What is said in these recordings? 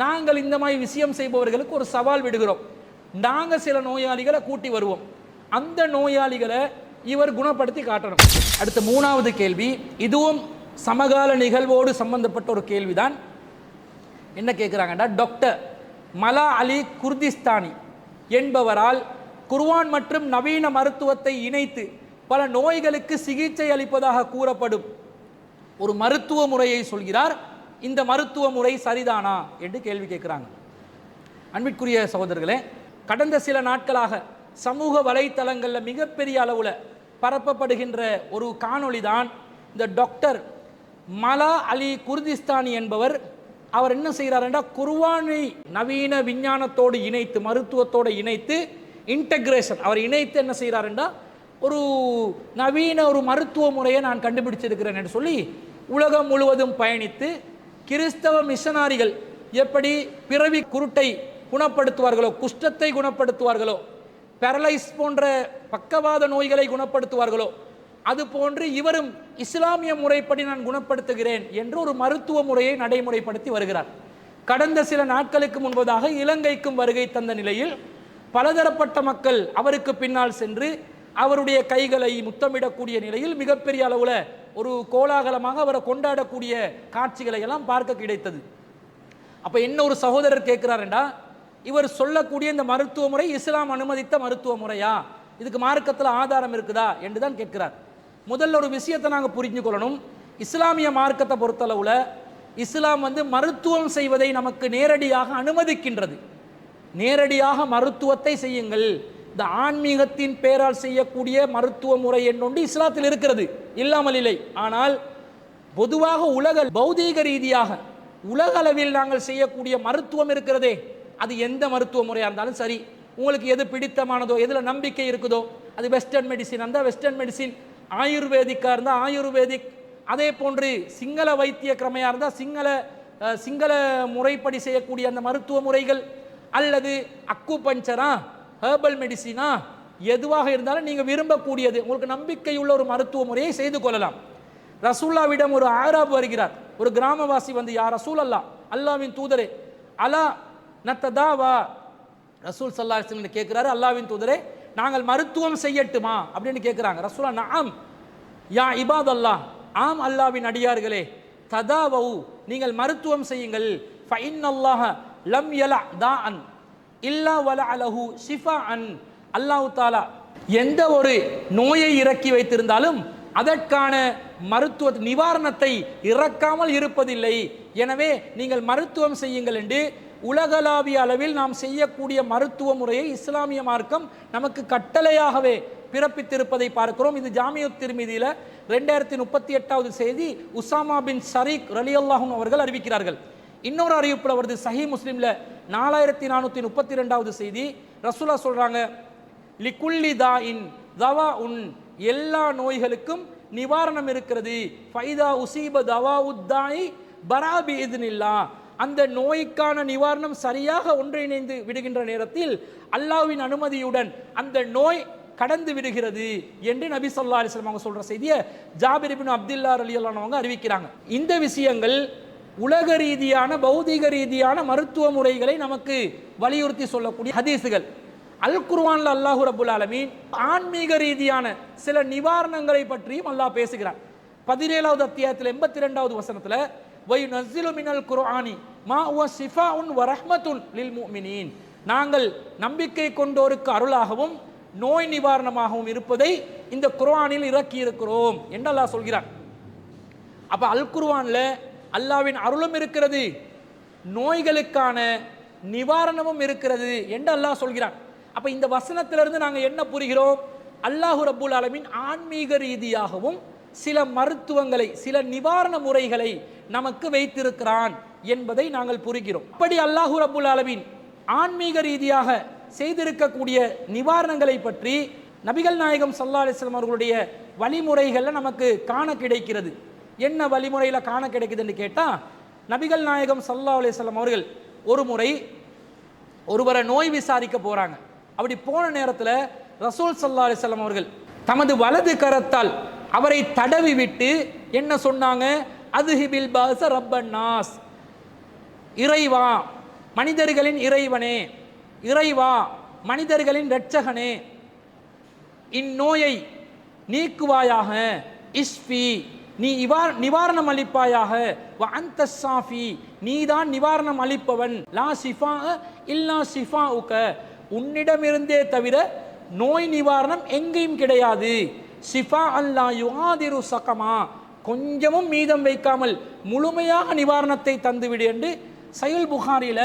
நாங்கள் இந்த மாதிரி விஷயம் செய்பவர்களுக்கு ஒரு சவால் விடுகிறோம். நாங்கள் சில நோயாளிகளை கூட்டி வருவோம், அந்த நோயாளிகளை இவர் குணப்படுத்தி காட்டணும். அடுத்த மூணாவது கேள்வி, இதுவும் சமகால நிகழ்வோடு சம்பந்தப்பட்ட ஒரு கேள்விதான். என்ன கேட்குறாங்கடா, டாக்டர் மலா அலி குர்திஸ்தானி என்பவரால் குர்ஆன் மற்றும் நவீன மருத்துவத்தை இணைத்து பல நோய்களுக்கு சிகிச்சை அளிப்பதாக கூறப்படும் ஒரு மருத்துவ முறையை சொல்கிறார். இந்த மருத்துவ முறை சரிதானா என்று கேள்வி கேட்குறாங்க. அன்பிற்குரிய சகோதரர்களே, கடந்த சில நாட்களாக சமூக வலைத்தளங்களில் மிகப்பெரிய அளவில் பரப்பப்படுகின்ற ஒரு காணொளி தான் இந்த டாக்டர் மலா அலி குர்திஸ்தானி என்பவர். அவர் என்ன செய்கிறார் என்றால், குர்ஆனை நவீன விஞ்ஞானத்தோடு இணைத்து, மருத்துவத்தோடு இணைத்து இன்டகிரேஷன், அவர் இணைத்து என்ன செய்கிறார் என்றால், ஒரு நவீன ஒரு மருத்துவ முறையை நான் கண்டுபிடிச்சிருக்கிறேன் என்று சொல்லி உலகம் முழுவதும் பயணித்து கிறிஸ்தவ மிஷனாரிகள் எப்படி பிறவி குருட்டை குணப்படுத்துவார்களோ, குஷ்டத்தை குணப்படுத்துவார்களோ, பேரலைஸ் போன்ற பக்கவாத நோய்களை குணப்படுத்துவார்களோ, அது போன்று இவரும் இஸ்லாமிய முறைப்படி நான் குணப்படுத்துகிறேன் என்று ஒரு மருத்துவ முறையை நடைமுறைப்படுத்தி வருகிறார். கடந்த சில நாட்களுக்கு முன்பதாக இலங்கைக்கும் வருகை தந்த நிலையில் பலதரப்பட்ட மக்கள் அவருக்கு பின்னால் சென்று அவருடைய கைகளை முத்தமிடக்கூடிய நிலையில் மிகப்பெரிய அளவில் ஒரு கோலாகலமாக அவரை கொண்டாடக்கூடிய காட்சிகளை எல்லாம் பார்க்க கிடைத்தது. அப்போ என்ன ஒரு சகோதரர் கேட்கிறாருண்டா, இவர் சொல்லக்கூடிய இந்த மருத்துவ முறை இஸ்லாம் அனுமதித்த மருத்துவ முறையா, இதுக்கு மார்க்கத்தில் ஆதாரம் இருக்குதா என்று தான் கேட்கிறார். முதல்ல ஒரு விஷயத்தை நாங்கள் புரிஞ்சு கொள்ளணும். இஸ்லாமிய மார்க்கத்தை பொறுத்தளவில் இஸ்லாம் மருத்துவம் செய்வதை நமக்கு நேரடியாக அனுமதிக்கின்றது. நேரடியாக மருத்துவத்தை செய்யுங்கள், இந்த ஆன்மீகத்தின் பேரால் செய்யக்கூடிய மருத்துவ முறை என்னொன்று இஸ்லாத்தில் இருக்கிறது, இல்லாமல் இல்லை. ஆனால் பொதுவாக உலக பௌதீக ரீதியாக உலக அளவில் நாங்கள் செய்யக்கூடிய மருத்துவம் இருக்கிறதே, அது எந்த மருத்துவ முறையாக இருந்தாலும் சரி, உங்களுக்கு எது பிடித்தமானதோ, எதில் நம்பிக்கை இருக்குதோ, அது வெஸ்டர்ன் மெடிசின் இருந்தால் வெஸ்டர்ன் மெடிசின், ஆயுர்வேதிக்காக இருந்தால் ஆயுர்வேதிக், அதே போன்று சிங்கள வைத்திய கிரமையாக இருந்தால் சிங்கள முறைப்படி செய்யக்கூடிய அந்த மருத்துவ முறைகள், அல்லது அக்கு பஞ்சரா, ஹெர்பல் மெடிசினா, எதுவாக இருந்தாலும் நீங்கள் விரும்பக்கூடியது, உங்களுக்கு நம்பிக்கையுள்ள ஒரு மருத்துவ முறையை செய்து கொள்ளலாம். ரசூல்லாவிடம் ஒரு ஆராப் வருகிறார், ஒரு கிராமவாசி யார் ரசூல் அல்லா, அல்லாவின் தூதரே, அலா நத்ததாவா, ரசூல் ஸல்லல்லாஹு அலைஹி வஸல்லம் கேட்கிறாரு, அல்லாவின் தூதரே நாங்கள் மருத்துவம் செய்யட்டுமா அப்படின்னு கேட்குறாங்க. ரசூலா நஅம் யா இபாதல்லாஹ், ஆம் அல்லாவின் அடியார்களே, ததாவவு நீங்கள் மருத்துவம் செய்யுங்கள், ஃபஇன்னல்லாஹ லம் யலா தாஅன் இல்லா வலஅலஹு ஷிஃபாஅன், அல்லாஹ் தஆலா எந்த ஒரு நோயை இறக்கி வைத்திருந்தாலும் அதற்கான மருத்துவ நிவாரணத்தை இறக்காமல் இருப்பதில்லை. எனவே நீங்கள் மருத்துவம் செய்யுங்கள் என்று உலகளாவிய அளவில் நாம் செய்யக்கூடிய மருத்துவ முறையை இஸ்லாமிய மார்க்கம் நமக்கு கட்டளையாகவே பிறப்பித்திருப்பதை பார்க்கிறோம். இது ஜாமியுத் திர்மிதியில 2038வது செய்தி உசாமா பின் ஷரீக் ரலியல்லாஹு அவர்கள் அறிவிக்கிறார்கள். இன்னொரு அறிவிப்பில் வருது சஹீஹ் முஸ்லிம்ல 4432வது செய்தி, ரசூலா சொல்றாங்க, லிகுல்லி தாஇன் தவாஉன், எல்லா நோய்களுக்கும் நிவாரணம் இருக்கிறது, ஃபைதா உசீப தவாஉத்தாயி பரா பிஇذنில்லாஹ், அந்த நோய்க்கான நிவாரணம் சரியாக ஒன்றிணைந்து விடுகின்ற நேரத்தில் அல்லாஹ்வின் அனுமதியுடன் அந்த நோய் கடந்து விடுகிறது என்று நபி ஸல்லல்லாஹு அலைஹி வஸல்லம் அவங்க சொல்ற செய்தியை ஜாபிர் இப்னு அப்துல்லா ரலியல்லாஹு அன்ஹு அறிவிக்கிறாங்க. இந்த விஷயங்கள் உலக ரீதியான பௌதீக ரீதியான மருத்துவ முறைகளை நமக்கு வலியுறுத்தி சொல்லக்கூடிய ஹதீஸுகள். அல் குர்ஆன்ல அல்லாஹ் ரப்புல் ஆலமீன் ஆன்மீக ரீதியான சில நிவாரணங்களை பற்றியும் அல்லாஹ் பேசுகிறார். 17வது அத்தியாயத்தில் 82வது வசனத்துல வயுனஸ்ஸிலு மினல் குர்ஆனி மா ஹுவ ஷிஃபாஉன் வ ரஹ்மத்துன் லில் முஃமினீன், நாங்கள் நம்பிக்கை கொண்டோருக்கு அருளாகவும் நோய் நிவாரணமாகவும் இருப்பதை இந்த குர்ஆனில் இறக்கி இருக்கிறோம் என்று அல்லாஹ் சொல்கிறார். அப்ப அல் குர்ஆன்ல அல்லாஹ்வின் அருளும் இருக்கிறது, நோய்களுக்கான நிவாரணமும் இருக்கிறது என்று அல்லாஹ் சொல்கிறான். அப்ப இந்த வசனத்திலிருந்து நாங்கள் என்ன புரிகிறோம், அல்லாஹ் ரப்புல் ஆலமீன் ஆன்மீக ரீதியாகவும் சில மருத்துவங்களை, சில நிவாரண முறைகளை நமக்கு வைத்திருக்கிறான் என்பதை நாங்கள் புரிகிறோம். அப்படி அல்லாஹ் ரப்புல் ஆலமீன் ஆன்மீக ரீதியாக செய்திருக்கக்கூடிய நிவாரணங்களை பற்றி நபிகள் நாயகம் ஸல்லல்லாஹு அலைஹி வஸல்லம் அவர்களுடைய வழிமுறைகளில் நமக்கு காண கிடைக்கிறது. என்ன வழிமுறையில் காண கிடைக்குதுன்னு கேட்டால், நபிகள் நாயகம் ஸல்லல்லாஹு அலைஹி வஸல்லம் அவர்கள் ஒரு முறை ஒருவரை நோய் விசாரிக்க போகிறாங்க. அப்படி போன நேரத்தில் ரசூல் ஸல்லல்லாஹு அலைஹி வஸல்லம் அவர்கள் தமது வலது கரத்தால் அவரை தடவி விட்டு என்ன சொன்னாங்க, அதுஹிபில் பாஸ ரப்பன் நாஸ், இறைவா மனிதர்களின் இறைவனே, இறைவா, மனிதர்களின் இரட்சகனே, இந்நோயை நீக்குவாயாக. இஸ்ஃபி, நீ நிவாரணம் அளிப்பாயாக. வ அன்த ஸாஃபி, நீதான் நிவாரணம் அளிப்பவன். லா ஷிஃபா இல்லா ஷிஃபாஉக, உன்னிடமிருந்தே தவிர நோய் நிவாரணம் எங்கேயும் கிடையாது. ஷிஃபா அல்லா யுஆதிரு சகமா, கொஞ்சமும் மீதம் வைக்காமல் முழுமையாக நிவாரணத்தை தந்துவிடு என்று சஹீஹ் புகாரில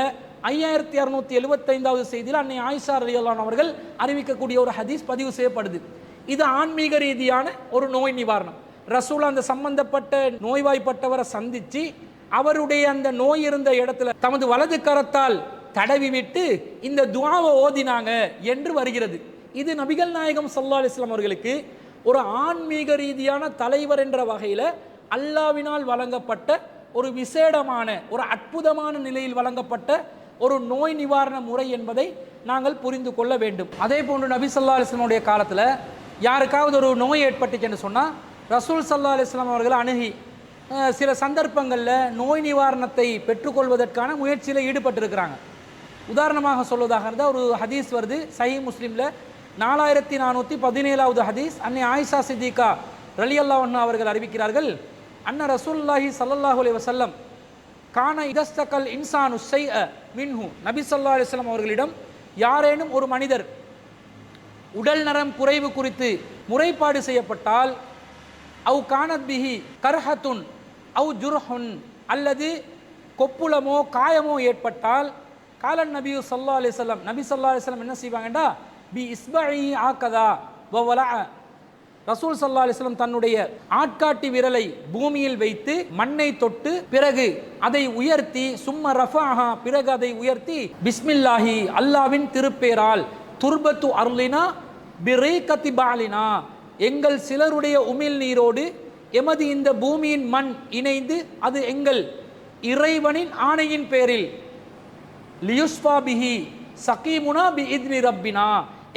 5675வது செய்தியில் அன்னை ஆயிஷா ரலியல்லாஹு அன்ஹா அவர்கள் அறிவிக்கக்கூடிய ஒரு ஹதீஸ் பதிவு செய்யப்படுது. இது ஆன்மீக ரீதியான ஒரு நோய் நிவாரணம். ரசூல் அந்த சம்பந்தப்பட்ட நோய்வாய்ப்பட்டவரை சந்திச்சு அவருடைய அந்த நோய் இருந்த இடத்துல தமது வலது கரத்தால் தடவி விட்டு இந்த துஆவை ஓதினாங்க என்று வருகிறது. இது நபிகள் நாயகம் ஸல்லல்லாஹு அலைஹி வஸல்லம் அவர்களுக்கு ஒரு ஆன்மீக ரீதியான தலைவர் என்ற வகையில் அல்லாஹ்வினால் வழங்கப்பட்ட ஒரு விசேடமான ஒரு அற்புதமான நிலையில் வழங்கப்பட்ட ஒரு நோய் நிவாரண முறை என்பதை நாங்கள் புரிந்து கொள்ள வேண்டும். அதே போன்று நபி ஸல்லல்லாஹு அலைஹி வஸல்லம் உடைய காலத்தில் யாருக்காவது ஒரு நோய் ஏற்பட்டுச்சுன்னு சொன்னால் ரசூல் ஸல்லல்லாஹு அலைஹி வஸல்லம் அவர்கள் அணுகி சில சந்தர்ப்பங்களில் நோய் நிவாரணத்தை பெற்றுக்கொள்வதற்கான முயற்சியில் ஈடுபட்டிருக்கிறாங்க. உதாரணமாக சொல்வதாக இருந்தால் ஒரு ஹதீஸ் வருது சஹீஹ் முஸ்லிமில் 4417வது ஹதீஸ். அன்னை ஆயிஷா சித்திகா ரலியல்லாஹு அன்ஹா அவர்கள் அறிவிக்கிறார்கள், அன்ன ரசூலுல்லாஹி ஸல்லல்லாஹு அலைஹி வஸல்லம் கான இதஸ்தகல் இன்சானு ஷைஅ மின்ஹு, நபி ஸல்லல்லாஹு அலைஹி வஸல்லம் அவர்களிடம் யாரேனும் ஒரு மனிதர் உடல் நரம் குறைவு குறித்து முறைப்பாடு செய்யப்பட்டால், அவு கானத் பிஹி கர்ஹத்துன் அவு ஜுர்ஹுன், அல்லது கொப்புளமோ காயமோ ஏற்பட்டால், காலன் நபி ஸல்லல்லாஹு அலைஹி வஸல்லம், நபி ஸல்லல்லாஹு அலைஹி வஸல்லம் என்ன செய்வாங்கடா, பி இஸ்பஇ ஆகதா வவலா, ரசூல் ஸல்லல்லாஹு அலைஹி வஸல்லம் தன்னுடைய ஆட்காட்டி விரலை பூமியில் வைத்து மண்ணை தொட்டு பிறகு அதை உயர்த்தி, சும்ம ரஃபஅஹா, பிறகு அதை உயர்த்தி, பிஸ்மில்லாஹி, அல்லாஹ்வின் திருப்பேரால், துர்பத்து அர்லினா பிரீகத்தி பாலினா, எங்கள் சிலருடைய உமிழ் நீரோடு எமது இந்த பூமியின் மண் இணைந்து அது எங்கள் இறைவனின் ஆணையின் பேரில், லியுஸ்ஃபா பிஹி சகீமுனா பி இத்னி ரப்பினா,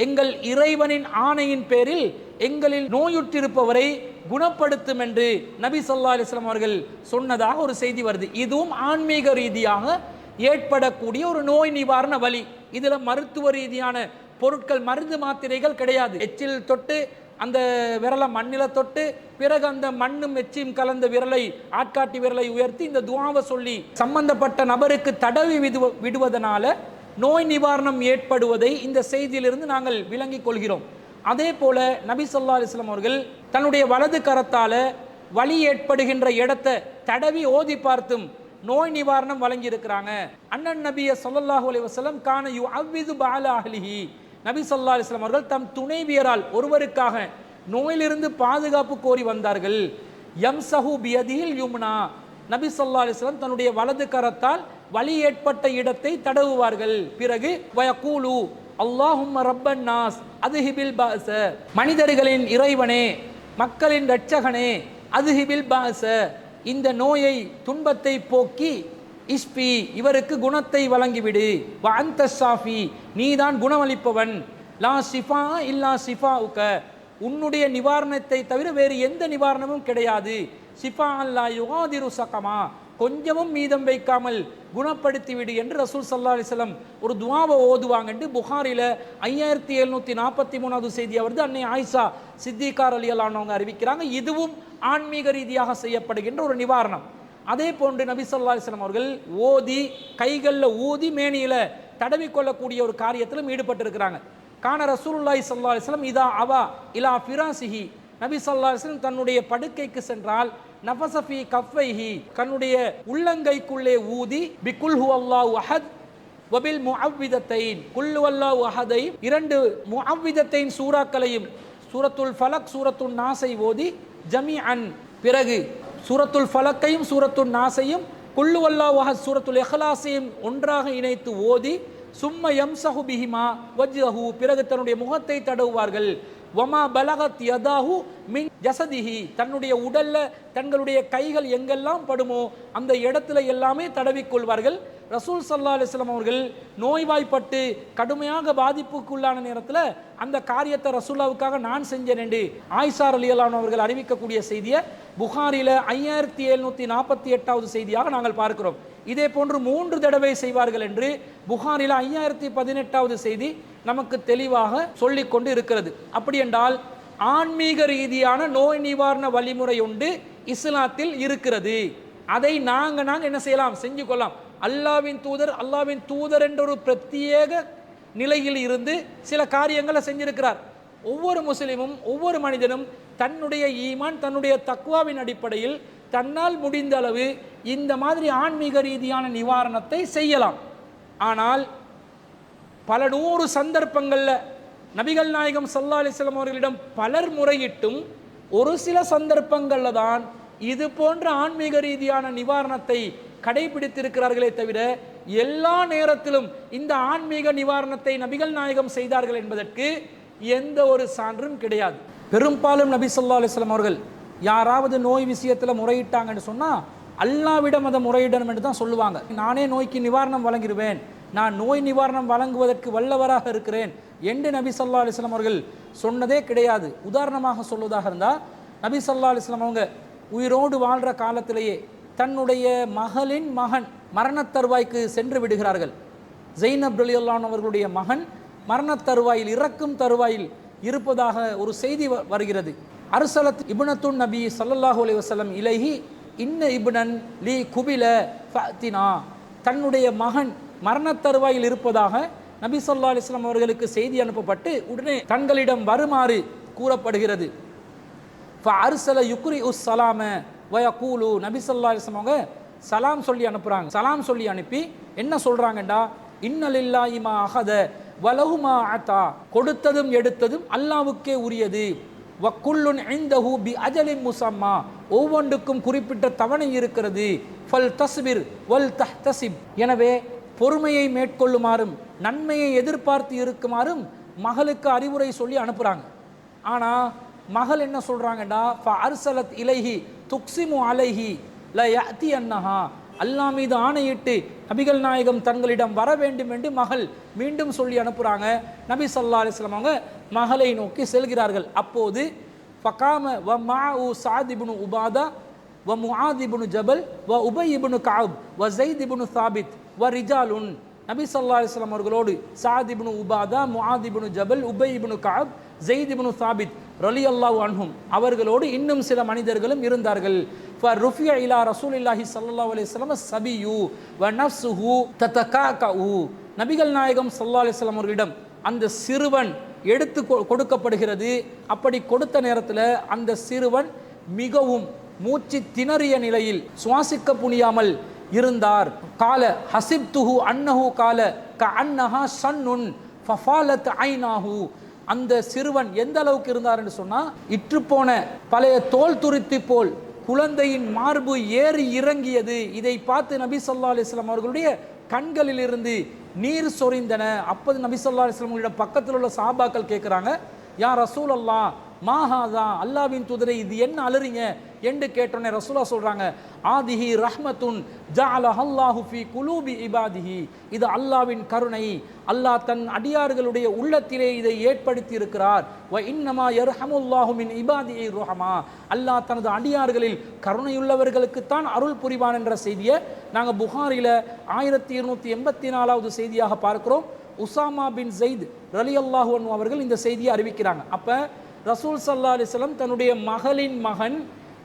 எங்கள் இறைவனின் ஆணையின் பேரில் எங்களில் நோயுற்றிருப்பவரை குணப்படுத்தும் என்று நபி ஸல்லல்லாஹு அலைஹி வஸல்லம் அவர்கள் சொன்னதாக ஒரு செய்தி வருது. இதுவும் ஆன்மீக ரீதியாக ஏற்படக்கூடிய ஒரு நோய் நிவாரண வழி. இதில் மருத்துவ ரீதியான பொருட்கள், மருந்து மாத்திரைகள் கிடையாது. எச்சில் தொட்டு அந்த விரலை மண்ணில் தொட்டு பிறகு அந்த மண்ணும் எச்சியும் கலந்த விரலை, ஆட்காட்டி விரலை உயர்த்தி இந்த துஆவை சொல்லி சம்பந்தப்பட்ட நபருக்கு தடவி விடுவதனால நோய் நிவாரணம் ஏற்படுவதை இந்த செய்தியிலிருந்து நாங்கள் விளங்கிக் கொள்கிறோம். அதே போல நபி ஸல்லல்லாஹு அலைஹி வஸல்லம் அவர்கள் தன்னுடைய வலது கரத்தால வலி ஏற்படுகின்ற இடத்தை தடவி ஓதி பார்த்தும் நோய் நிவாரணம் வழங்கி இருக்கிறாங்க. அண்ணன் நபிய ஸல்லல்லாஹு அலைஹி வஸல்லம் கான யுஅவ்விது பஅல அஹ்லிஹி, நபி ஸல்லல்லாஹு அலைஹி வஸல்லம் அவர்கள் தம் துணைவியரால் ஒருவருக்காக நோயிலிருந்து பாதுகாப்பு கோரி வந்தார்கள். யம்சஹு பியதில் யும்னா, நபி ஸல்லல்லாஹு அலைஹி வஸல்லம் தன்னுடைய வலது கரத்தால் வலி ஏற்பட்ட இடத்தை தடவுவார்கள். பிறகு வயகூலு அல்லாஹும்ம ரப்பன் நாஸ் அதுஹிபில் பாஸ, மனிதர்களின் இறைவனே, மக்களின் இரட்சகனே, அதுஹிபில் பாஸ, இந்த நோயை துன்பத்தை போக்கி, இஸ்பி, இவருக்கு குணத்தை வழங்கிவிடு, வ அன்த ஷாஃபி, நீதான் குணமளிப்பவன், லா ஷிஃபா இல்லா ஷிஃபாஉக, உன்னுடைய நிவாரணத்தை தவிர வேறு எந்த நிவாரணமும் கிடையாது. ஷிஃபா அல்லா யுஆதிரு சகமா, கொஞ்சமும் மீதம் வைக்காமல் குணப்படுத்தி விடு என்று ரசூல் ஸல்லல்லாஹு அலைஹி வஸல்லம் ஒரு துஆவை ஓதுவாங்க என்று புகாரில 5743வது செய்தி வருது. அன்னை ஆயிஷா சித்திகா ரலியல்லாஹு அன்ஹா அறிவிக்கிறாங்க. இதுவும் ஆன்மீக ரீதியாக செய்யப்படுகின்ற ஒரு நிவாரணம். அதே போன்று நபி ஸல்லல்லாஹு அலைஹி வஸல்லம் அவர்கள் ஓதி கைகளில் ஊதி மேனியில தடவி கொள்ளக்கூடிய ஒரு காரியத்திலும் ஈடுபட்டிருக்கிறாங்க. கான ரசூலுல்லாஹி ஸல்லல்லாஹு அலைஹி வஸல்லம் இதா அவா இலா ஃபிராசிஹி, நபி ஸல்லல்லாஹு அலைஹி வஸல்லம் தன்னுடைய படுக்கைக்கு சென்றால், நஃபஸஃபி கஃபைஹி, தன்னுடைய உள்ளங்கைக்குள்ளே ஊதி, பிகுல் ஹுவல்லாஹு அஹத் வபில் முஅவ்விதத்தைன், குல் ஹுவல்லாஹு அஹதை, இரண்டு முஅவ்விதத்தைன் சூறாக்களையும், சூரத்துல் ஃபலக் சூரத்துன் நாஸை ஓதி, ஜமீஅன், பிறகு சூரத்துல் ஃபலக்கையும் சூரத்துன் நாஸையும் குல் ஹுவல்லாஹு அஹத் சூரத்துல் இஹ்லாஸையும் ஒன்றாக இணைத்து ஓதி, சும்ம யம்சஹு பிஹிமா வஜ்ஹு, பிறகு தன்னுடைய முகத்தை தடவுவார்கள். வமா பலகத் யதாஹு மின் ஜஸதிஹி, தன்னுடைய உடல்ல தங்களுடைய கைகள் எங்கெல்லாம் படுமோ அந்த இடத்துல எல்லாமே தடவிக்கொள்வார்கள். ரசூல் ஸல்லல்லாஹு அலைஹி வஸல்லம் அவர்கள் நோய்வாய்ப்பட்டு கடுமையாக பாதிப்புக்குள்ளான நேரத்தில் அந்த காரியத்தை ரசூலுல்லாவுக்காக நான் செஞ்சேன் என்று ஆயிஷா ரலியல்லாஹு அன்ஹா அவர்கள் அறிவிக்கக்கூடிய செய்தியை புகாரில 5748வது செய்தியாக நாங்கள் பார்க்கிறோம். இதே போன்று 3 தடவை செய்வார்கள் என்று புகாரில் 5018வது செய்தி நமக்கு தெளிவாக சொல்லிக் கொண்டு இருக்கிறது. அப்படி என்றால் ஆன்மீக ரீதியான நோய் நிவாரண வழிமுறை உண்டு இஸ்லாத்தில் இருக்கிறது. அதை நாங்கள் என்ன செய்யலாம், செஞ்சு கொள்ளலாம். அல்லாவின் தூதர் என்ற ஒரு பிரத்யேக நிலையில் இருந்து சில காரியங்களை செஞ்சிருக்கிறார். ஒவ்வொரு முஸ்லிமும் ஒவ்வொரு மனிதனும் தன்னுடைய ஈமான் தன்னுடைய தக்வாவின் அடிப்படையில் தன்னால் முடிந்த அளவு இந்த மாதிரி ஆன்மீக ரீதியான நிவாரணத்தை செய்யலாம். ஆனால் பல 100 சந்தர்ப்பங்களில் நபிகள் நாயகம் ஸல்லல்லாஹு அலைஹி வஸல்லம் அவர்களிடம் பலர் முறையிட்டும் ஒரு சில சந்தர்ப்பங்களில் தான் இது போன்ற ஆன்மீக ரீதியான நிவாரணத்தை கடைபிடித்திருக்கிறார்களே தவிர எல்லா நேரத்திலும் இந்த ஆன்மீக நிவாரணத்தை நபிகள் நாயகம் செய்தார்கள் என்பதற்கு எந்த ஒரு சான்றும் கிடையாது. பெரும்பாலும் நபி ஸல்லல்லாஹு அலைஹி வஸல்லம் அவர்கள் யாராவது நோய் விஷயத்தில் முறையிட்டாங்கன்னு சொன்னால் அல்லாவிடம் அதை முறையிடணும் என்று தான் சொல்லுவாங்க. நானே நோய்க்கு நிவாரணம் வழங்கிடுவேன், நான் நோய் நிவாரணம் வழங்குவதற்கு வல்லவராக இருக்கிறேன் என்று நபி ஸல்லல்லாஹு அலைஹி வஸல்லம் அவர்கள் சொன்னதே கிடையாது. உதாரணமாக சொல்வதாக இருந்தால் நபி ஸல்லல்லாஹு அலைஹி வஸல்லம் அவங்க உயிரோடு வாழ்கிற காலத்திலேயே தன்னுடைய மகளின் மகன் மரணத் தருவாய்க்கு சென்று விடுகிறார்கள். ஜைனப் ரலியல்லாஹு அன்ஹா அவர்களுடைய மகன் மரணத் தருவாயில் இறக்கும் தருவாயில் இருப்பதாக ஒரு செய்தி வருகிறது. அர்சலத் இப்னத்துன் நபி ஸல்லல்லாஹு அலைஹி வஸல்லம் இலைஹி இன்ன இப்னன் லீ குபில ஃபஅத்தினா, தன்னுடைய மகன் மரணத் தருவாயில் இருப்பதாக நபி ஸல்லல்லாஹு அலைஹி வஸல்லம் அவர்களுக்கு செய்தி அனுப்பப்பட்டு உடனே தங்களிடம் வருமாறு கூறப்படுகிறது. ஃபஅர்சல யுக்ரி உஸ் ஸலாம வயகூலு, நபி ஸல்லல்லாஹு அலைஹி வஸல்லம் அவங்க சலாம் சொல்லி அனுப்புகிறாங்க. சலாம் சொல்லி அனுப்பி என்ன சொல்கிறாங்கண்டா, இன்னலில்லாஹி மா அஹத வலஹு மா அத்தா, கொடுத்ததும் எடுத்ததும் அல்லாஹ்வுக்கே உரியது. வக்குல்லுன் இந்தஹு பி அஜலின் முஸம்மா, ஒவ்வொன்றுக்கும் குறிப்பிட்ட தவணை இருக்கிறது. ஃபல் தஸ்பிர் வல் தஹ்தசிப், எனவே பொறுமையை மேற்கொள்ளுமாறும் நன்மையை எதிர்பார்த்து இருக்குமாறும் மகளுக்கு அறிவுரை சொல்லி அனுப்புகிறாங்க. ஆனால் மகள் என்ன சொல்கிறாங்கடா, ஃபஅர்சலத் இலைஹி துக்ஸிமு அலைஹி ல யஅதி அன்னஹா, அல்லாஹ் மீது ஆணையிட்டு நபிகள் நாயகம் தங்களிடம் வர வேண்டும் என்று மகள் மீண்டும் சொல்லி அனுப்புகிறாங்க. நபி ஸல்லல்லாஹு அலைஹி வஸல்லம் அவங்க மகளை நோக்கி செல்கிறார்கள். அப்போது ஃபகாம வ மஅஉ ஸஅத் இப்னு உபாதா வ முஆத் இப்னு ஜபல் வ உபை இப்னு கஅப் வ ஸைத் இப்னு சாபித் வ ரிஜாலுன், நபி ஸல்லல்லாஹு அலைஹி வஸல்லம் அவர்களோடு ஸஅத் இப்னு உபாதா, முஆத் இப்னு ஜபல், உபை இப்னு கஅப், ஸைத் இப்னு சாபித் ரலியல்லாஹு அன்ஹும் அவர்களோடு இன்னும் சில மனிதர்களும் இருந்தார்கள். ஃபருஃபிய இலா ரசூலில்லாஹி ஸல்லல்லாஹு அலைஹி வஸல்லம் சபியு வ நஃப்ஸுஹு ததகாகஉ, நபிகள் நாயகம் ஸல்லல்லாஹு அலைஹி வஸல்லம் அவர்களிடம் அந்த சிறுவன் எடுத்து கொடுக்கப்படுகிறது. அப்படி கொடுத்த நேரத்தில் அந்த சிறுவன் மிகவும் மூச்சு திணறிய நிலையில் சுவாசிக்க முடியாமல் இருந்தார். கால ஹசிப்துஹு அன்னஹு கால கஅன்னஹா ஷன்னுன் ஃபஃபாலத் ஐனாஹு, அந்த சிறுவன் எந்த அளவுக்கு இருந்தார் என்று சொன்னால் இற்றுப்போன பழைய தோல் துருத்தி போல் குழந்தையின் மார்பு ஏறி இறங்கியது. இதை பார்த்து நபி ஸல்லல்லாஹு அலைஹி வஸல்லம் அவர்களுடைய கண்களில் இருந்து நீர் சொரிந்தன. அப்போது நபி ஸல்லல்லாஹு அலைஹி வஸல்லம் அவர்களுடைய பக்கத்தில் உள்ள சஹாபாக்கள் கேட்குறாங்க, யா ரசூலல்லாஹ் மாஹாதா, அல்லாஹ்வின் தூதரே இது என்ன அலறிங்க என்று கேட்டோன்னே ரசூலா சொல்கிறாங்க, ஆதிஹி ரஹ்மத்துன் ஜஅலஹல்லாஹு ஃபீ குலூபி இபாதிஹி, இது அல்லாஹ்வின் கருணை, அல்லாஹ் தன் அடியார்களுடைய உள்ளத்திலே இதை ஏற்படுத்தி இருக்கிறார். வ இன்னமா யர்ஹமுல்லாஹு மின் இபாதிஹி ருஹமா, அல்லாஹ் தனது அடியார்களில் கருணையுள்ளவர்களுக்குத்தான் அருள் புரிவான் என்ற செய்தியை நாங்கள் புகாரில் 1284வது செய்தியாக பார்க்கிறோம். உசாமா பின் ஸைத் ரலியல்லாஹு அன்ஹு அவர்கள் இந்த செய்தியை அறிவிக்கிறாங்க. அப்போ ரசூல் ஸல்லல்லாஹு அலைஹி வஸல்லம் தன்னுடைய மகளின் மகன்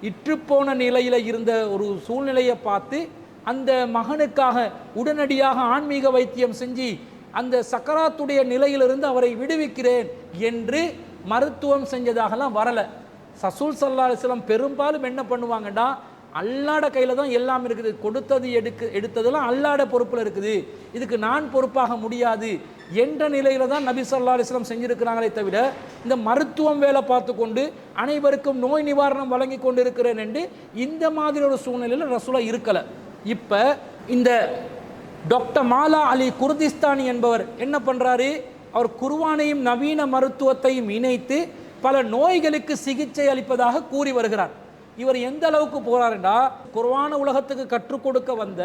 இற்றுப்போன நிலையில் இருந்த ஒரு சூழ்நிலையை பார்த்து அந்த மகனுக்காக உடனடியாக ஆன்மீக வைத்தியம் செஞ்சு அந்த சக்கராத்துடைய நிலையிலிருந்து அவரை விடுவிக்கிறேன் என்று மருத்துவம் செஞ்சதாகலாம் வரலை. ரசூல் ஸல்லல்லாஹு அலைஹி வஸல்லம் பெரும்பாலும் என்ன பண்ணுவாங்கடா, அல்லாட கையில் தான் எல்லாம் இருக்குது, கொடுத்தது எடுத்ததெல்லாம் அல்லாட பொறுப்பில் இருக்குது, இதுக்கு நான் பொறுப்பாக முடியாது என்ற நிலையில் தான் நபி ஸல்லல்லாஹு அலைஹி வஸல்லம் செஞ்சுருக்கிறாங்களே தவிர இந்த மருத்துவம் வேலை பார்த்து கொண்டு அனைவருக்கும் நோய் நிவாரணம் வழங்கி கொண்டு இருக்கிறேன் என்று இந்த மாதிரி ஒரு சூழ்நிலையில் ரசூலா இருக்கலை. இப்போ இந்த டாக்டர் மாலா அலி குர்திஸ்தானி என்பவர் என்ன பண்ணுறாரு, அவர் குர்ஆனையும் நவீன மருத்துவத்தையும் இணைத்து பல நோய்களுக்கு சிகிச்சை அளிப்பதாக கூறி வருகிறார். இவர் எந்த அளவுக்கு போறாருண்டா, குர்ஆன உலகத்துக்கு கற்றுக் கொடுக்க வந்த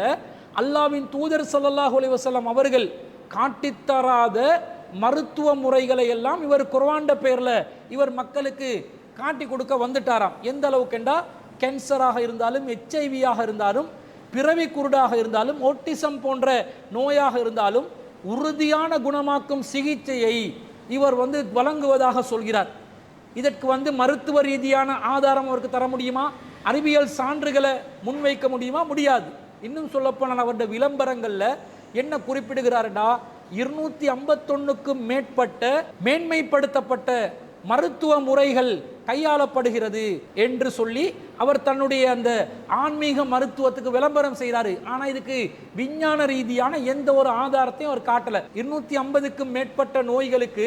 அல்லாஹ்வின் தூதர் ஸல்லல்லாஹு அலைஹி வஸல்லம் அவர்கள் காட்டித்தராத மருத்துவ முறைகளை எல்லாம் இவர் குர்ஆன் பேரில் இவர் மக்களுக்கு காட்டி கொடுக்க வந்துட்டாராம். எந்த அளவுக்குண்டா, கேன்சராக இருந்தாலும் HIV இருந்தாலும் பிறவி குருடாக இருந்தாலும் ஓட்டிசம் போன்ற நோயாக இருந்தாலும் உறுதியான குணமாக்கும் சிகிச்சையை இவர் வழங்குவதாக சொல்கிறார். இதற்கு மருத்துவ ரீதியான ஆதாரம் அவருக்கு தர முடியுமா? அறிவியல் சான்றுகளை முன்வைக்க முடியுமா? முடியாது. இன்னும் சொல்லப்போனால் அவருடைய விளம்பரங்களில் என்ன குறிப்பிடுகிறார்டா, 251க்கும் மேற்பட்ட மேன்மைப்படுத்தப்பட்ட மருத்துவ முறைகள் கையாளப்படுகிறது என்று சொல்லி அவர் தன்னுடைய அந்த ஆன்மீக மருத்துவத்துக்கு விளம்பரம் செய்கிறாரு. ஆனால் இதுக்கு விஞ்ஞான ரீதியான எந்த ஒரு ஆதாரத்தையும் அவர் காட்டல. 250க்கும் மேற்பட்ட நோய்களுக்கு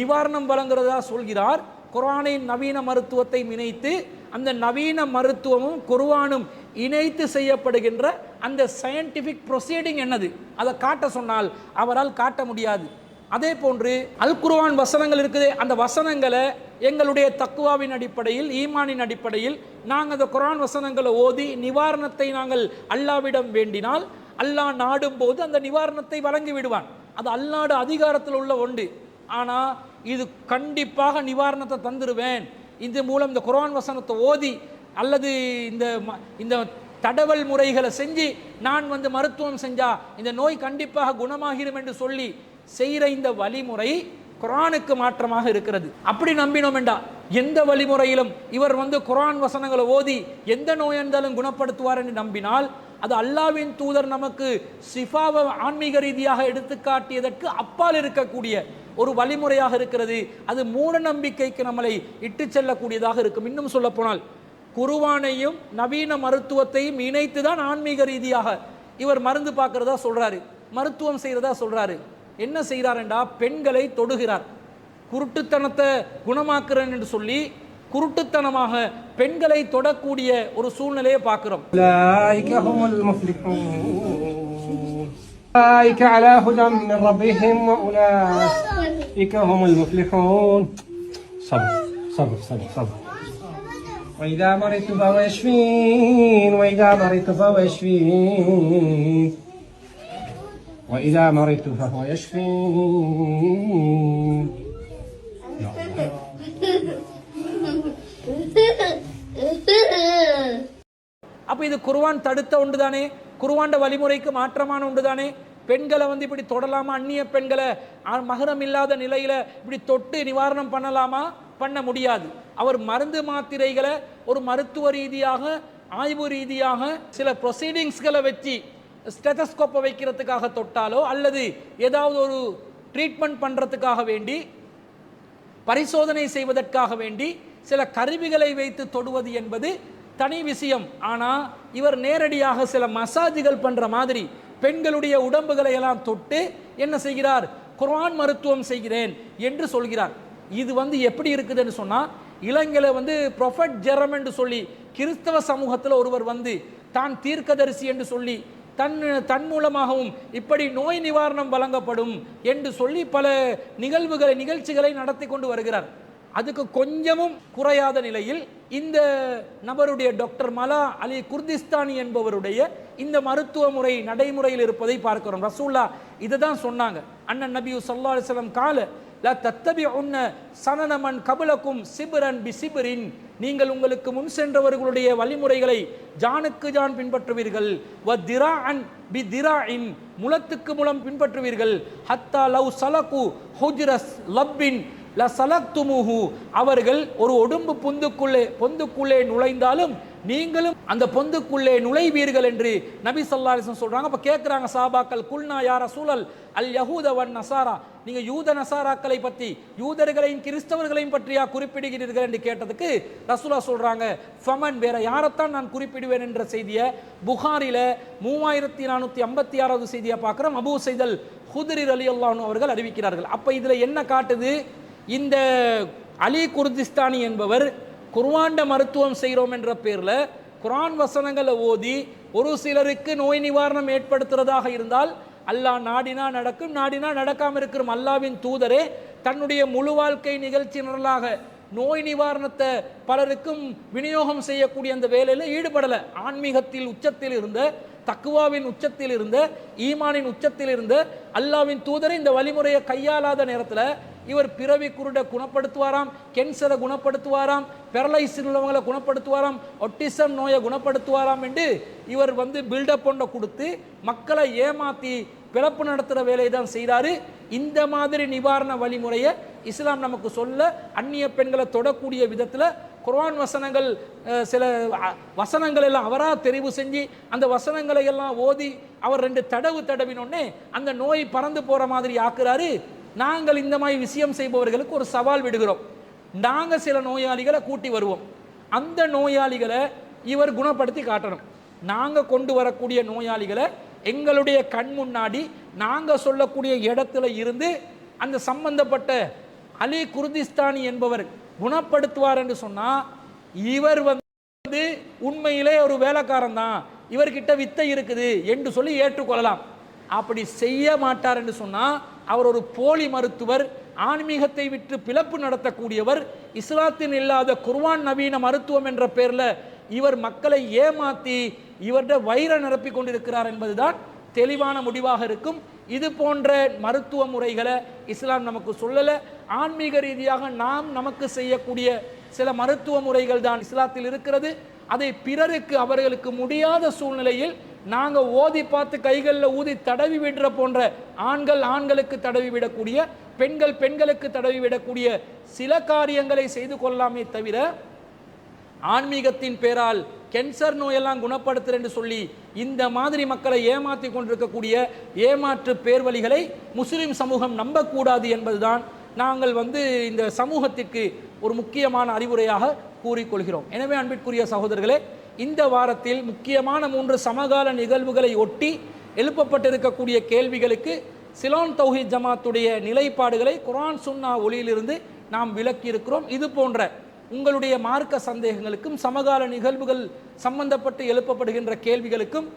நிவாரணம் வழங்குறதா சொல்கிறார். குர்ஆனின் நவீன மருத்துவத்தை இணைத்து அந்த நவீன மருத்துவமும் குர்ஆனும் இணைத்து செய்யப்படுகின்ற அந்த சயின்டிஃபிக் ப்ரொசீடிங் என்னது அதை காட்ட சொன்னால் அவரால் காட்ட முடியாது. அதே போன்று அல் குர்ஆன் வசனங்கள் இருக்குது. அந்த வசனங்களை எங்களுடைய தக்குவாவின் அடிப்படையில், ஈமானின் அடிப்படையில் நாங்கள் அந்த குர்ஆன் வசனங்களை ஓதி நிவாரணத்தை நாங்கள் அல்லாவிடம் வேண்டினால் அல்லாஹ் நாடும் போது அந்த நிவாரணத்தை வழங்கி விடுவான். அது அல்லாஹ்வுடைய அதிகாரத்தில் உள்ள ஒன்று. ஆனால் இது கண்டிப்பாக நிவாரணத்தை தந்துடுவேன், இது மூலம் இந்த குர்ஆன் வசனத்தை ஓதி அல்லது இந்த தடவல் முறைகளை செஞ்சு நான் மருத்துவம் செஞ்சா இந்த நோய் கண்டிப்பாக குணமாகிடும் என்று சொல்லி செய்கிற இந்த வழிமுறை குர்ஆனுக்கு மாற்றமாக இருக்கிறது. அப்படி நம்பினோம் என்றா எந்த வழிமுறையிலும் இவர் குர்ஆன் வசனங்களை ஓதி எந்த நோய் இருந்தாலும் குணப்படுத்துவார் என்று நம்பினால் அது அல்லாஹ்வின் தூதர் நமக்கு சிஃபாவை ஆன்மீக ரீதியாக எடுத்துக்காட்டியதற்கு அப்பால் இருக்கக்கூடிய ஒரு வழிமுறையாக இருக்கிறது. அது மூட நம்பிக்கைக்கு நம்மளை இட்டு செல்லக்கூடியதாக இருக்கும். இன்னும் சொல்ல போனால் குர்ஆனையும் நவீன மருத்துவத்தையும் இணைத்து தான் ஆன்மீக ரீதியாக இவர் மருந்து பார்க்கறதா சொல்றாரு, மருத்துவம் செய்யறதா சொல்றாரு. என்ன செய்கிறார்டா, பெண்களை தொடுகிறார். குருட்டுத்தனத்தை குணமாக்குறேன் என்று சொல்லி குருட்டுத்தனமாக பெண்களை தொடக்கூடிய ஒரு சூழ்நிலையை பார்க்கிறோம். أولئك على هدى من ربهم وأولئك هم المفلحون. صبر صبر صبر صبر. وإذا مرضت فهو يشفين وإذا مرضت فهو يشفين وإذا مرضت فهو يشفين. அப்ப இது குர்ஆன் தடுத்த ஒன்று தானே, குர்ஆன் வழிமுறைக்கு மாற்றமான ஒன்று தானே. பெண்களை இப்படி தொடலாமா? அந்நிய பெண்களை மஹரம் இல்லாத நிலையில இப்படி தொட்டு நிவாரணம் பண்ணலாமா? பண்ண முடியாது. அவர் மருந்து மாத்திரைகளை ஒரு மருத்துவ ரீதியாக ஆய்வு ரீதியாக சில ப்ரொசீடிங்ஸ்களை வச்சு ஸ்டெதஸ்கோப்பை வைக்கிறதுக்காக தொட்டாலோ அல்லது ஏதாவது ஒரு ட்ரீட்மெண்ட் பண்ணுறதுக்காக வேண்டி பரிசோதனை செய்வதற்காக வேண்டி சில கருவிகளை வைத்து தொடுவது என்பது தனி விஷயம். ஆனால் இவர் நேரடியாக சில மசாஜுகள் பண்ணுற மாதிரி பெண்களுடைய உடம்புகளை எல்லாம் தொட்டு என்ன செய்கிறார், குர்ஆன் மருத்துவம் செய்கிறேன் என்று சொல்கிறார். இது எப்படி இருக்குதுன்னு சொன்னால், இலங்கையில் ப்ரொஃபட் ஜெரம் என்று சொல்லி கிறிஸ்தவ சமூகத்தில் ஒருவர் தான் தீர்க்கதரிசி என்று சொல்லி தன் மூலமாகவும் இப்படி நோய் நிவாரணம் வழங்கப்படும் என்று சொல்லி பல நிகழ்ச்சிகளை நடத்தி கொண்டு வருகிறார். அதுக்கு கொஞ்சமும் குறையாத நிலையில் இந்த நபருடைய டாக்டர் மலா அலி குர்திஸ்தானி என்பவருடைய இந்த மருத்துவ முறை நடைமுறையில் இருப்பதை பார்க்கிறோம். ரசூல்லா இதை தான் சொன்னாங்க. அண்ணன் நபி ஸல்லல்லாஹு அலைஹி வஸல்லம் கால லா தத்தபிஉன்ன சனன மன் கபலக்கும் சிப்ரன் பி சிப்ரின், நீங்கள் உங்களுக்கு முன் சென்றவர்களுடைய வழிமுறைகளை ஜானுக்கு ஜான் பின்பற்றுவீர்கள். வ திராஅன் பி திராஇன், முலத்துக்கு முலம் பின்பற்றுவீர்கள். ஹத்தா லவ் சலகு ஹுஜ்ரஸ் லப்பின் லசலக்துமுஹு, அவர்கள் ஒரு உடம்பு பொந்துக்குள்ளே நுழைந்தாலும் நீங்களும் அந்த பொந்துக்குள்ளே நுழைவீர்கள் என்று நபி ஸல்லல்லாஹு அலைஹி வஸல்லம் சொல்றாங்க. அப்ப கேட்கிறாங்க சஹாபாக்கள், குல்னா யா ரசூலல் அல் யஹூத வன் நசாரா, நீங்க யூத நசாராக்களை பற்றி யூதர்களையும் கிறிஸ்தவர்களையும் பற்றியா குறிப்பிடுகிறீர்கள் என்று கேட்டதுக்கு ரசூலா சொல்றாங்க, ஃபமன், வேற யாரைத்தான் நான் குறிப்பிடுவேன் என்ற செய்தியை புகாரில 3456வது செய்தியை பார்க்கிறோம். அபூ சைத் அல் குத்ரி ரலியல்லாஹு அன்ஹு அவர்கள் அறிவிக்கிறார்கள். அப்ப இதுல என்ன காட்டுது, இந்த அலி குர்திஸ்தானி என்பவர் குர்ஆன் மருத்துவம் செய்கிறோம் என்ற பேரில் குர்ஆன் வசனங்களை ஓதி ஒரு சிலருக்கு நோய் நிவாரணம் ஏற்படுத்துறதாக இருந்தால் அல்லாஹ் நாடினா நடக்கும், நாடினா நடக்காமல் இருக்கிறோம். அல்லாஹ்வின் தூதரே தன்னுடைய முழு வாழ்க்கை நிகழ்ச்சி நிரலாக நோய் நிவாரணத்தை பலருக்கும் விநியோகம் செய்யக்கூடிய அந்த வேலையில் ஈடுபடலை. ஆன்மீகத்தில் உச்சத்தில் இருந்த, தக்குவாவின் உச்சத்தில் இருந்த, ஈமானின் உச்சத்தில் இருந்த அல்லாஹ்வின் தூதரை இந்த வழிமுறையை கையாளாத நேரத்தில் இவர் பிறவி குருட குணப்படுத்துவாராம், கேன்சரை குணப்படுத்துவாராம், பெரலைஸ் உள்ளவங்களை குணப்படுத்துவாராம், ஒட்டிசம் நோயை குணப்படுத்துவாராம் என்று இவர் பில்டப் ஒன்றை கொடுத்து மக்களை ஏமாற்றி பிறப்பு நடத்துகிற வேலையை தான் செய்கிறாரு. இந்த மாதிரி நிவாரண வழிமுறையை இஸ்லாம் நமக்கு சொல்ல, அந்நிய பெண்களை தொடக்கூடிய விதத்தில் குர்ஆன் வசனங்கள், சில வசனங்கள் எல்லாம் அவராக தெரிவு செஞ்சு அந்த வசனங்களை எல்லாம் ஓதி அவர் 2 தடவு தடவினோடனே அந்த நோய் பறந்து போகிற மாதிரி ஆக்குறாரு. நாங்கள் இந்த மாதிரி விஷயம் செய்பவர்களுக்கு ஒரு சவால் விடுகிறோம். நாங்கள் சில நோயாளிகளை கூட்டி வருவோம், அந்த நோயாளிகளை இவர் குணப்படுத்தி காட்டணும். நாங்கள் கொண்டு வரக்கூடிய நோயாளிகளை எங்களுடைய கண் முன்னாடி நாங்கள் சொல்லக்கூடிய இடத்துல இருந்து அந்த சம்பந்தப்பட்ட அலி குர்திஸ்தானி என்பவர் குணப்படுத்துவார் என்று சொன்னால், இவர் உண்மையிலே ஒரு வேலைக்காரன் தான், இவர்கிட்ட வித்தை இருக்குது என்று சொல்லி ஏற்றுக்கொள்ளலாம். அப்படி செய்ய மாட்டார் என்று சொன்னால் அவர் ஒரு போலி மருத்துவர், ஆன்மீகத்தை விட்டு பிளப்பு நடத்தக்கூடியவர், இஸ்லாத்தின் இல்லாத குர்ஆன் நவீன மருத்துவம் என்ற பேரில் இவர் மக்களை ஏமாற்றி இவர்கிட்ட வயிறை நிரப்பி கொண்டிருக்கிறார் என்பதுதான் தெளிவான முடிவாக இருக்கும். இது போன்ற மருத்துவ முறைகளை இஸ்லாம் நமக்கு சொல்லலை. ஆன்மீக ரீதியாக நாம் நமக்கு செய்யக்கூடிய சில மருத்துவ முறைகள் தான் இஸ்லாத்தில் இருக்கிறது. அதை பிறருக்கு அவர்களுக்கு முடியாத சூழ்நிலையில் நாங்கள் ஓதி பார்த்து கைகளில் ஊதி தடவி விடுற போன்ற, ஆண்கள் ஆண்களுக்கு தடவி விடக்கூடிய, பெண்கள் பெண்களுக்கு தடவி விடக்கூடிய சில காரியங்களை செய்து கொள்ளலாமே தவிர, ஆன்மீகத்தின் பேரால் கேன்சர் நோயெல்லாம் குணப்படுத்துற என்று சொல்லி இந்த மாதிரி மக்களை ஏமாற்றி கொண்டிருக்கக்கூடிய ஏமாற்று பேர்வழிகளை முஸ்லிம் சமூகம் நம்பக்கூடாது என்பதுதான் நாங்கள் இந்த சமூகத்திற்கு ஒரு முக்கியமான அறிவுரையாக கூறிக்கொள்கிறோம். எனவே அன்பிற்குரிய சகோதரர்களே, இந்த வாரத்தில் முக்கியமான 3 சமகால நிகழ்வுகளை ஒட்டி எழுப்பப்பட்டிருக்கக்கூடிய கேள்விகளுக்கு சிலோன் தௌஹீத் ஜமாத்துடைய நிலைப்பாடுகளை குர்ஆன் சுன்னா ஒளியிலிருந்து நாம் விளக்கி இருக்கிறோம். இது போன்ற உங்களுடைய மார்க்க சந்தேகங்களுக்கும் சமகால நிகழ்வுகள் சம்பந்தப்பட்டு எழுப்பப்படுகின்ற கேள்விகளுக்கும்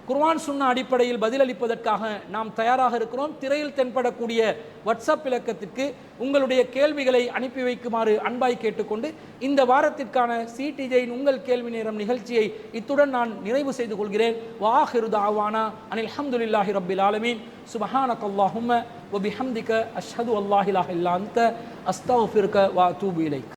குர்ஆன் சுன்னா அடிப்படையில் பதிலளிப்பதற்காக நாம் தயாராக இருக்கிறோம். திரையில் தென்படக்கூடிய வாட்ஸ்அப் இலக்கத்திற்கு உங்களுடைய கேள்விகளை அனுப்பி வைக்குமாறு அன்பாய் கேட்டுக்கொண்டு இந்த வாரத்திற்கான சிடிஜேயின் உங்கள் கேள்வி நேரம் நிகழ்ச்சியை இத்துடன் நான் நிறைவு செய்து கொள்கிறேன். வாஹிரு தஅவானா அனில் ஹம்துலில்லாஹி ரப்பில் ஆலமீன். சுப்ஹானக்கல்லாஹும்ம வ பிஹம்திக அஷ்ஹது அல்லா இலாஹா இல்லா அன்த அஸ்தக்ஃபிருக வ அத்தூபு இலைக்.